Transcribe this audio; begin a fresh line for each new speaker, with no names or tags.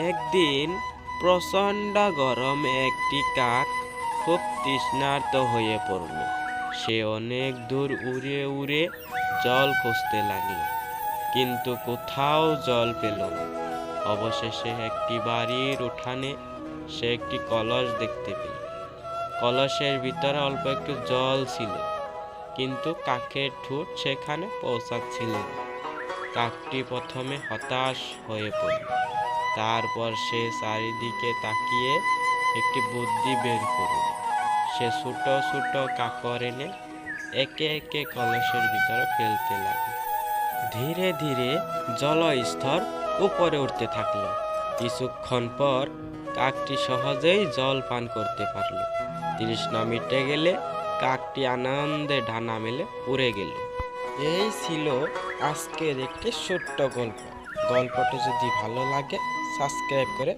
একদিন প্রচণ্ড গরমে একটি কাক খুব তৃষ্ণার্ত হয়ে পড়ল। সে অনেক দূর উড়ে উড়ে জল খুঁজতে লাগলো, কিন্তু কোথাও জল পেল না। অবশেষে একটি বাড়ির উঠানে সে একটি কলস দেখতে পেল। কলসের ভিতরে অল্প একটু জল ছিল, কিন্তু কাকের ঠোঁট সেখানে পৌঁছাচ্ছিল না। কাকটি প্রথমে হতাশ হয়ে পড়ল। তারপর সে চারিদিকে তাকিয়ে একটি বুদ্ধি বের করল। সে ছোট ছোট কাকর এনে একে একে কলসের ভিতরে ফেলতে লাগলো। ধীরে ধীরে জলস্তর উপরে উঠতে থাকলো। কিছুক্ষণ পর কাকটি সহজেই জল পান করতে পারল। তৃষ্ণা মিটে গেলে কাকটি আনন্দে ডানা মেলে উড়ে গেল। এই ছিল আজকের একটি ছোট্ট গল্প। গল্পটি যদি ভালো লাগে সাবস্ক্রাইব করে